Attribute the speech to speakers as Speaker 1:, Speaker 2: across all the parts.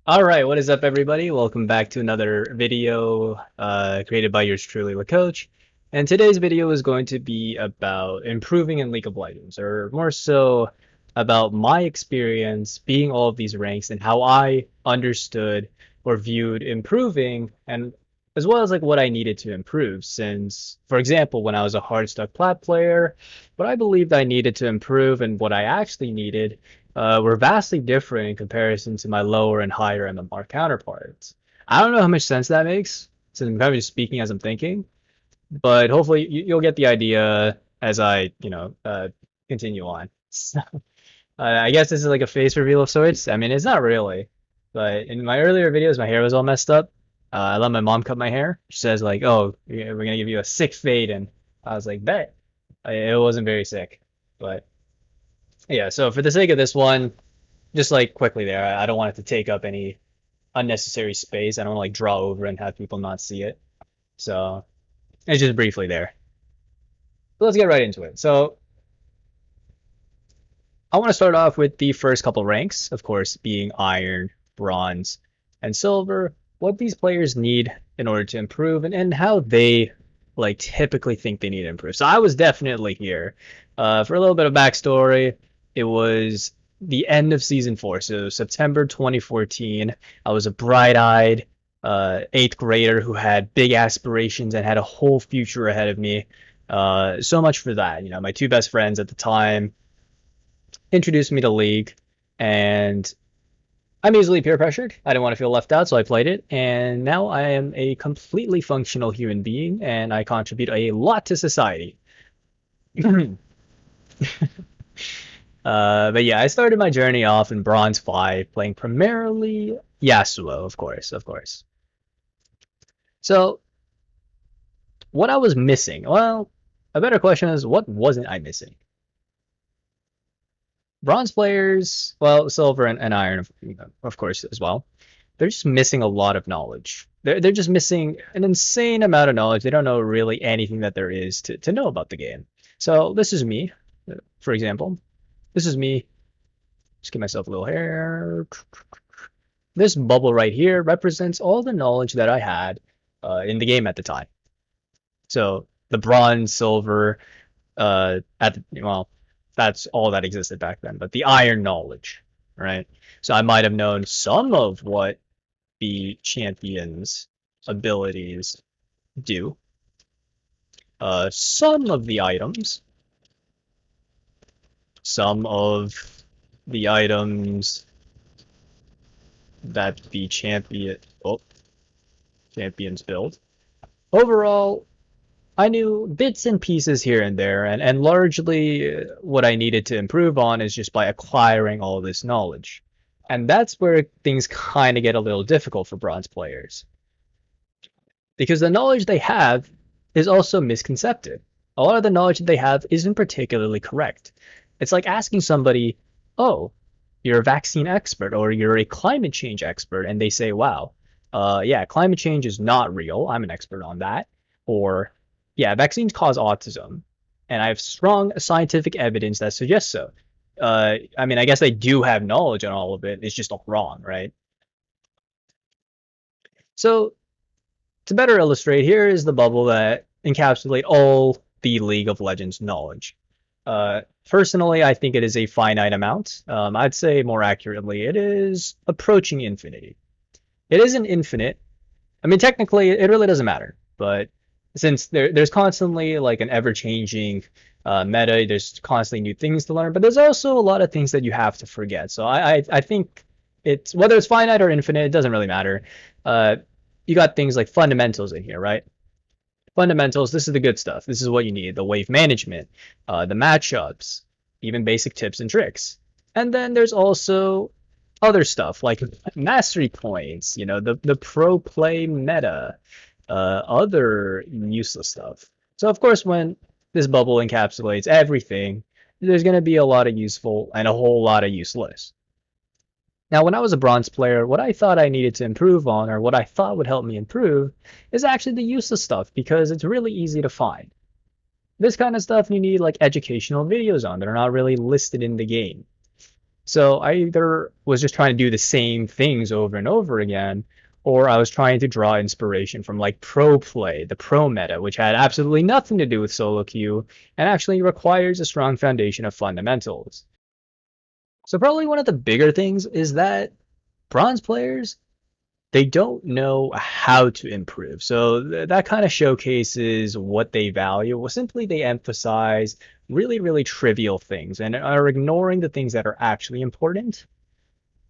Speaker 1: All right, what is up, everybody? Welcome back to another video created by yours truly, the coach. And today's video is going to be about improving in League of Legends, or more so about my experience being all of these ranks and how I understood or viewed improving, and as well as like what I needed to improve. Since, for example, when I was a hard stuck plat player, what I believed I needed to improve and what I actually needed were vastly different in comparison to my lower and higher MMR counterparts. I don't know how much sense that makes, since I'm kind of just speaking as I'm thinking, but hopefully you'll get the idea as I continue on. So, I guess this is like a face reveal of sorts. I mean, it's not really, but in my earlier videos, my hair was all messed up. I let my mom cut my hair. She says like, "Oh, we're gonna give you a sick fade," and I was like, "Bet." It wasn't very sick, but yeah. So for the sake of this one, just like quickly there, I don't want it to take up any unnecessary space. I don't want to like draw over and have people not see it. So it's just briefly there. But let's get right into it. So I want to start off with the first couple ranks, of course, being iron, bronze, and silver. What these players need in order to improve and how they like typically think they need to improve. So I was definitely here. For a little bit of backstory, it was the end of season four, so September 2014. I was a bright-eyed eighth grader who had big aspirations and had a whole future ahead of me. So much for that. You know, my two best friends at the time introduced me to League, and I'm easily peer pressured. I didn't want to feel left out, so I played it, and now I am a completely functional human being, and I contribute a lot to society. But yeah, I started my journey off in Bronze 5, playing primarily Yasuo, of course, of course. So, what I was missing? Well, a better question is, what wasn't I missing? Bronze players, well, silver and iron, of course, as well. They're just missing a lot of knowledge. They're just missing an insane amount of knowledge. They don't know really anything that there is to know about the game. So this is me, for example. This is me. Just give myself a little hair. This bubble right here represents all the knowledge that I had in the game at the time. So the bronze, silver, well, that's all that existed back then. But the iron knowledge, right? So I might have known some of what the champion's abilities do. Some of the items, some of the items that the champions build. Overall, I knew bits and pieces here and there, and largely what I needed to improve on is just by acquiring all this knowledge. And that's where things kind of get a little difficult for bronze players. Because the knowledge they have is also misconcepted. A lot of the knowledge that they have isn't particularly correct. It's like asking somebody, oh, you're a vaccine expert or you're a climate change expert, and they say, wow, yeah, climate change is not real. I'm an expert on that. Or, yeah, vaccines cause autism, and I have strong scientific evidence that suggests so. I mean, I guess they do have knowledge on all of it. It's just all wrong, right? So to better illustrate, here is the bubble that encapsulate all the League of Legends knowledge. Personally, I think it is a finite amount. I'd say more accurately, it is approaching infinity. It isn't infinite. I mean, technically, it really doesn't matter. But since there's constantly like an ever-changing meta, there's constantly new things to learn. But there's also a lot of things that you have to forget. So I think it's whether it's finite or infinite, it doesn't really matter. Uh, you got things like fundamentals in here, right? Fundamentals, this is the good stuff. This is what you need: the wave management, the matchups, even basic tips and tricks. And then there's also other stuff like mastery points, you know, the pro play meta, other useless stuff. So of course, when this bubble encapsulates everything, there's going to be a lot of useful and a whole lot of useless. Now, when I was a bronze player, what I thought I needed to improve on, or what I thought would help me improve, is actually the useless stuff because it's really easy to find. This kind of stuff you need like educational videos on that are not really listed in the game. So I either was just trying to do the same things over and over again, or I was trying to draw inspiration from like pro play, the pro meta, which had absolutely nothing to do with solo queue and actually requires a strong foundation of fundamentals. So probably one of the bigger things is that bronze players, they don't know how to improve. So that kind of showcases what they value. Well, simply they emphasize really, really trivial things and are ignoring the things that are actually important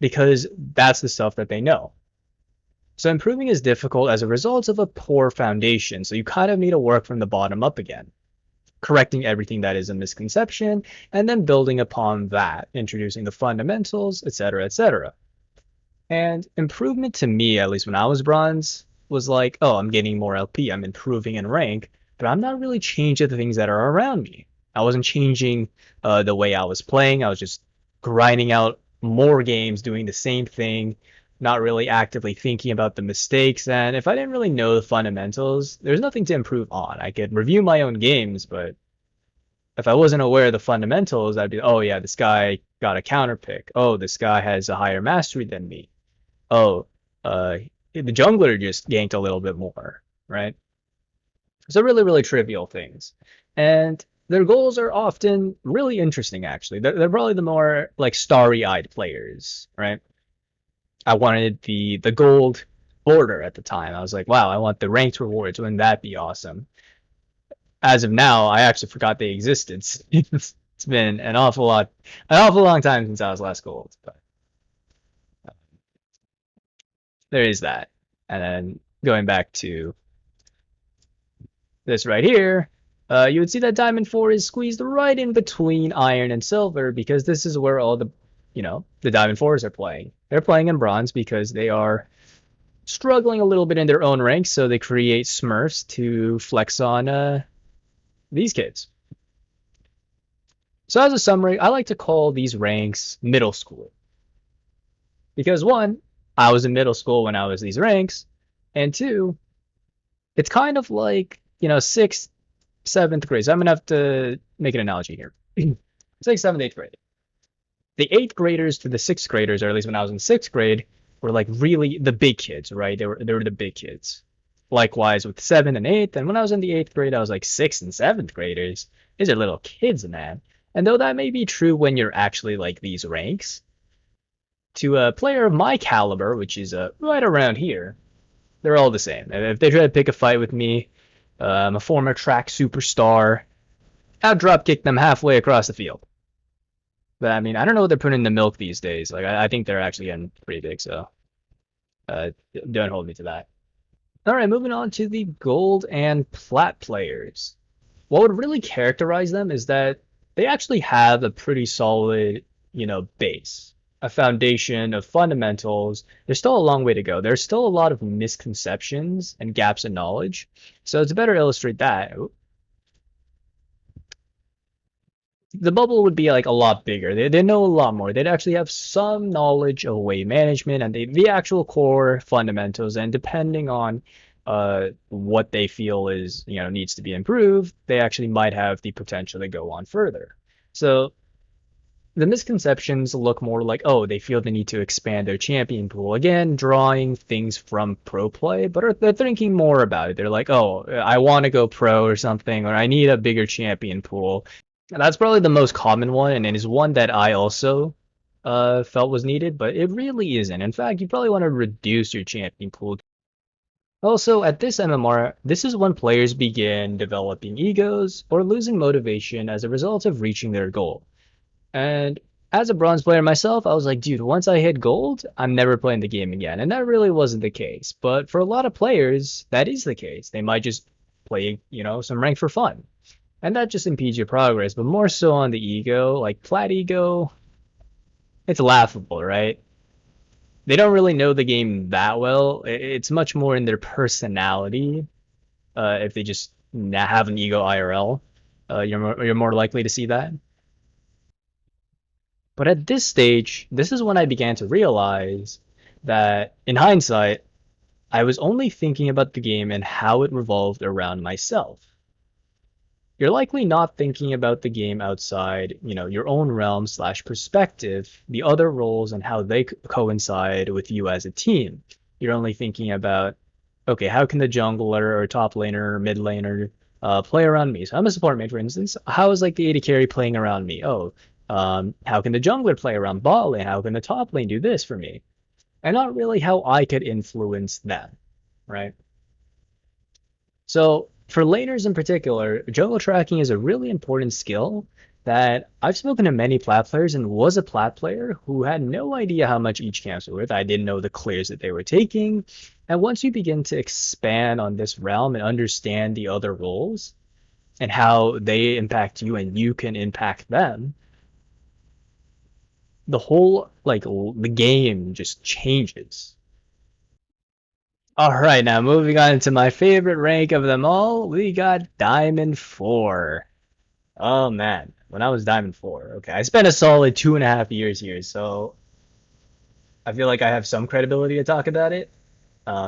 Speaker 1: because that's the stuff that they know. So improving is difficult as a result of a poor foundation. So you kind of need to work from the bottom up again, correcting everything that is a misconception, and then building upon that, introducing the fundamentals, etc., etc. And improvement to me, at least when I was bronze, was like, oh, I'm getting more LP, I'm improving in rank, but I'm not really changing the things that are around me. I wasn't changing the way I was playing. I was just grinding out more games, doing the same thing, not really actively thinking about the mistakes. And if I didn't really know the fundamentals, there's nothing to improve on. I could review my own games, but if I wasn't aware of the fundamentals, I'd be, oh yeah, this guy got a counter pick. Oh, this guy has a higher mastery than me. Oh, the jungler just ganked a little bit more, right? So really, really trivial things. And their goals are often really interesting, actually. They're probably the more like starry-eyed players, right? I wanted the gold border at the time. I was like, wow, I want the ranked rewards. Wouldn't that be awesome? As of now, I actually forgot they existed. It's been an awful long time since I was last gold, but there is that. And then going back to this right here, you would see that Diamond 4 is squeezed right in between Iron and Silver because this is where all the Diamond 4s are playing. They're playing in Bronze because they are struggling a little bit in their own ranks, so they create Smurfs to flex on these kids. So as a summary, I like to call these ranks middle school because one, I was in middle school when I was these ranks, and two, it's kind of like sixth, seventh grade. So I'm gonna have to make an analogy here. It's like seventh, eighth grade. The eighth graders to the sixth graders, or at least when I was in sixth grade, were like really the big kids, right? They were the big kids. Likewise with seventh and eighth, and when I was in the eighth grade, I was like sixth and seventh graders. These are little kids, man. And though that may be true when you're actually like these ranks, to a player of my caliber, which is right around here, they're all the same. If they try to pick a fight with me, I'm a former track superstar. I'll drop kick them halfway across the field. But I mean, I don't know what they're putting in the milk these days. Like, I think they're actually getting pretty big, so uh, don't hold me to that. All right, moving on to the gold and plat players. What would really characterize them is that they actually have a pretty solid, base, a foundation of fundamentals. There's still a long way to go. There's still a lot of misconceptions and gaps in knowledge. So to better illustrate that, the bubble would be like a lot bigger. They know a lot more. They'd actually have some knowledge of weight management and the actual core fundamentals. And depending on what they feel is needs to be improved, they actually might have the potential to go on further. So the misconceptions look more like, oh, they feel the need to expand their champion pool. Again, drawing things from pro play, but they're thinking more about it. They're like, oh, I want to go pro or something, or I need a bigger champion pool. And that's probably the most common one, and it is one that I also felt was needed, but it really isn't. In fact, you probably want to reduce your champion pool. Also, at this MMR, this is when players begin developing egos or losing motivation as a result of reaching their goal. And as a bronze player myself, I was like, dude, once I hit gold, I'm never playing the game again. And that really wasn't the case. But for a lot of players, that is the case. They might just play, some rank for fun. And that just impedes your progress, but more so on the ego, like plat ego, it's laughable, right? They don't really know the game that well. It's much more in their personality. If they just have an ego IRL, you're more likely to see that. But at this stage, this is when I began to realize that, in hindsight, I was only thinking about the game and how it revolved around myself. you're likely not thinking about the game outside, your own realm slash perspective, the other roles and how they coincide with you as a team. You're only thinking about, okay, how can the jungler or top laner or mid laner play around me? So I'm a support mid, for instance. How is like the AD carry playing around me? Oh, how can the jungler play around bot lane? How can the top lane do this for me? And not really how I could influence them, right? So for laners in particular, jungle tracking is a really important skill that I've spoken to many plat players and was a plat player who had no idea how much each camps were worth. I didn't know the clears that they were taking. And once you begin to expand on this realm and understand the other roles and how they impact you and you can impact them, the whole the game just changes. All right, now moving on to my favorite rank of them all, we got Diamond 4. Oh man, when I was Diamond 4, okay, I spent a solid 2.5 years here, so I feel like I have some credibility to talk about it.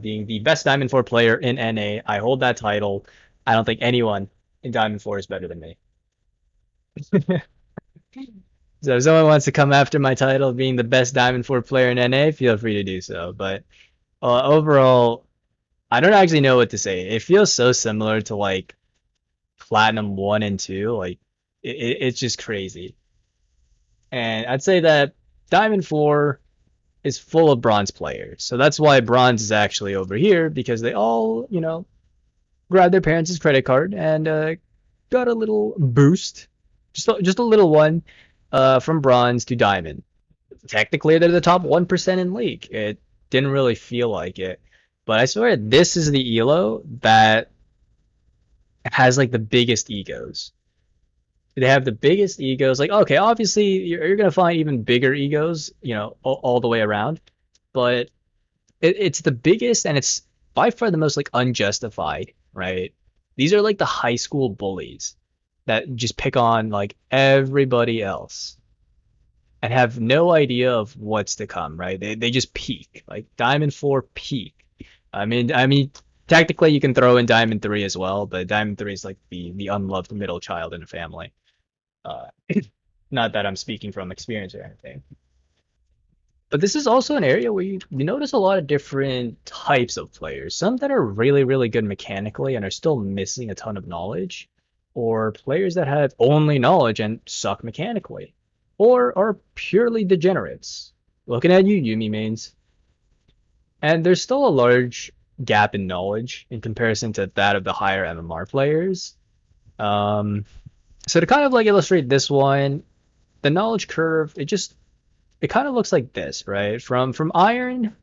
Speaker 1: Being the best Diamond 4 player in NA, I hold that title. I don't think anyone in Diamond 4 is better than me. So if someone wants to come after my title of being the best Diamond 4 player in NA, feel free to do so. But overall, I don't actually know what to say. It feels so similar to like Platinum 1 and 2. Like it's just crazy. And I'd say that Diamond 4 is full of bronze players. So that's why bronze is actually over here because they all, grabbed their parents' credit card and got a little boost, just a little one, from bronze to diamond. Technically, they're the top 1% in league. It didn't really feel like it. But I swear, this is the elo that has like the biggest egos. They have the biggest egos. Like, okay, obviously you're gonna find even bigger egos, all the way around. But it's the biggest, and it's by far the most like unjustified, right? These are like the high school bullies that just pick on like everybody else and have no idea of what's to come, right? They just peak, like Diamond 4 peak. I mean, technically you can throw in Diamond 3 as well, but Diamond 3 is like the unloved middle child in a family. Uh, Not that I'm speaking from experience or anything. But this is also an area where you notice a lot of different types of players. Some that are really, really good mechanically and are still missing a ton of knowledge, or players that have only knowledge and suck mechanically, or are purely degenerates. Looking at you, Yumi mains. And there's still a large gap in knowledge in comparison to that of the higher MMR players. Um, so to kind of like illustrate this one, the knowledge curve, it kind of looks like this, right? From iron,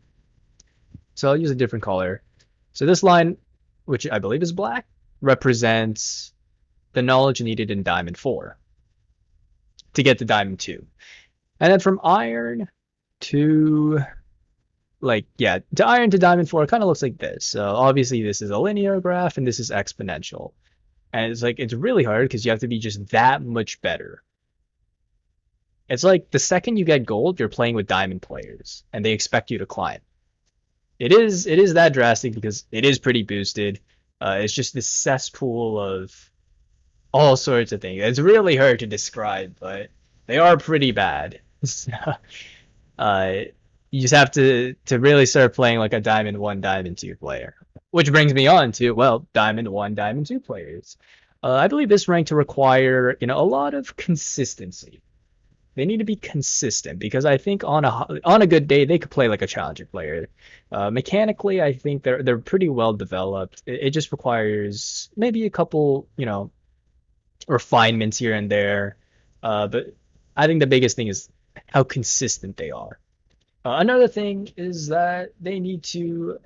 Speaker 1: so I'll use a different color. So this line, which I believe is black, represents the knowledge needed in Diamond 4 to get to Diamond 2. And then from iron to to iron to Diamond 4, it kind of looks like this. So obviously this is a linear graph and this is exponential. And it's really hard because you have to be just that much better. It's like the second you get gold, you're playing with diamond players, and they expect you to climb. It is that drastic because it is pretty boosted. It's just this cesspool of all sorts of things. It's really hard to describe, but they are pretty bad. So, uh, you just have to really start playing like a Diamond 1, Diamond 2 player. Which brings me on to, well, Diamond 1, Diamond 2 players. I believe this rank to require, a lot of consistency. They need to be consistent because I think on a good day they could play like a challenger player. Mechanically, I think they're pretty well developed. It just requires maybe a couple, refinements here and there. But I think the biggest thing is how consistent they are. Another thing is that they need to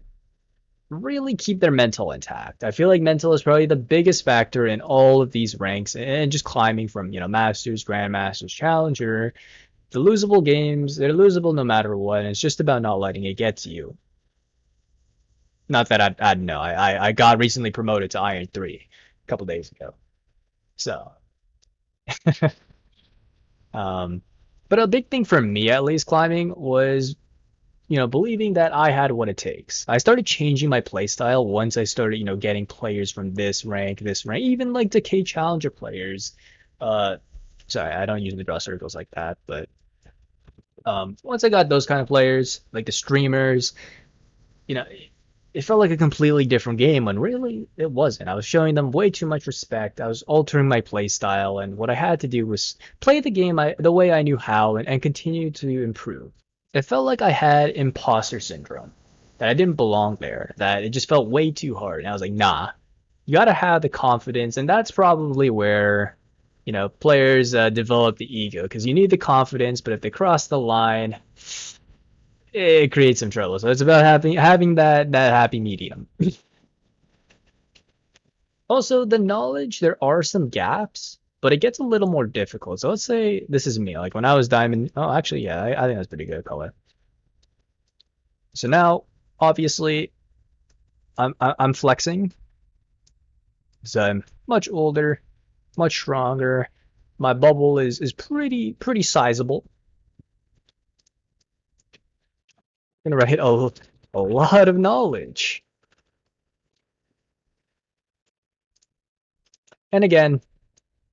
Speaker 1: really keep their mental intact. I feel like mental is probably the biggest factor in all of these ranks and just climbing from, Masters, Grandmasters, Challenger. The losable games, they're losable no matter what, and it's just about not letting it get to you. Not that I know. I got recently promoted to Iron 3 a couple days ago. So, um, but a big thing for me, at least, climbing was believing that I had what it takes. I started changing my playstyle once I started, getting players from this rank, even like decay challenger players. Uh, Sorry, I don't usually draw circles like that, but once I got those kind of players, like the streamers, it felt like a completely different game when really it wasn't. I was showing them way too much respect. I was altering my play style, and what I had to do was play the game the way I knew how and continue to improve. It felt like I had imposter syndrome, that I didn't belong there, that it just felt way too hard. And I was like, nah, you gotta have the confidence, and that's probably where players develop the ego because you need the confidence, but if they cross the line, it creates some trouble. So it's about having that happy medium. Also, the knowledge, there are some gaps, but it gets a little more difficult. So let's say this is me. Like when I was diamond. Oh, actually, yeah, I think that's pretty good color. So now, obviously, I'm flexing. So I'm much older, much stronger. My bubble is pretty sizable. I'm gonna write a lot of knowledge. And again,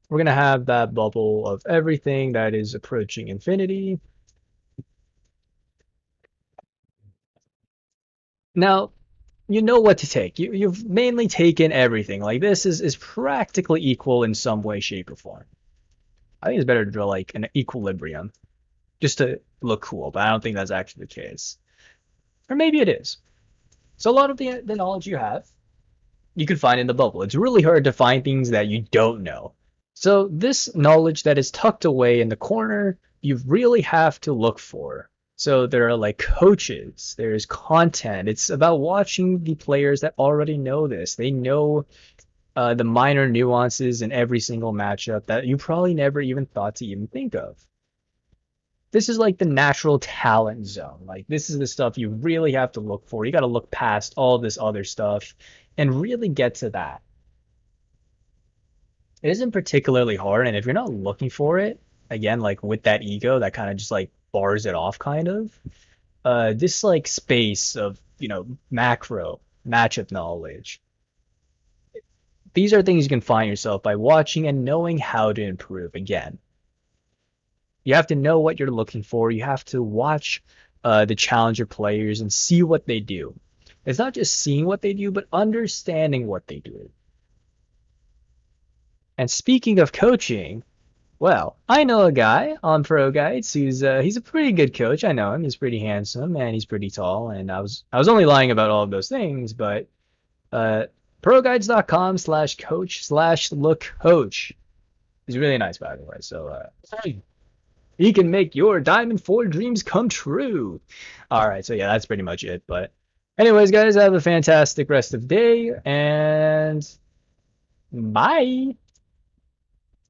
Speaker 1: we're gonna have that bubble of everything that is approaching infinity. Now, you know what to take. You've mainly taken everything. Like this is practically equal in some way, shape, or form. I think it's better to draw like an equilibrium just to look cool, but I don't think that's actually the case. Or maybe it is. So a lot of the knowledge you have, you can find in the bubble. It's really hard to find things that you don't know. So this knowledge that is tucked away in the corner, you really have to look for. So there are like coaches, there's content. It's about watching the players that already know this. They know the minor nuances in every single matchup that you probably never even thought to even think of. This is like the natural talent zone. Like this is the stuff you really have to look for. You got to look past all this other stuff and really get to that. It isn't particularly hard, and if you're not looking for it, again, like with that ego that kind of just like bars it off kind of, this like space of, macro matchup knowledge. These are things you can find yourself by watching and knowing how to improve. Again, you have to know what you're looking for. You have to watch the challenger players and see what they do. It's not just seeing what they do, but understanding what they do. And speaking of coaching, well, I know a guy on Pro Guides who's he's a pretty good coach. I know him. He's pretty handsome and he's pretty tall. And I was only lying about all of those things, but uh, proguides.com/coach/look coach. He's really nice, by the way. So he can make your Diamond 4 dreams come true. All right, so yeah, that's pretty much it. But anyways, guys, have a fantastic rest of the day and bye.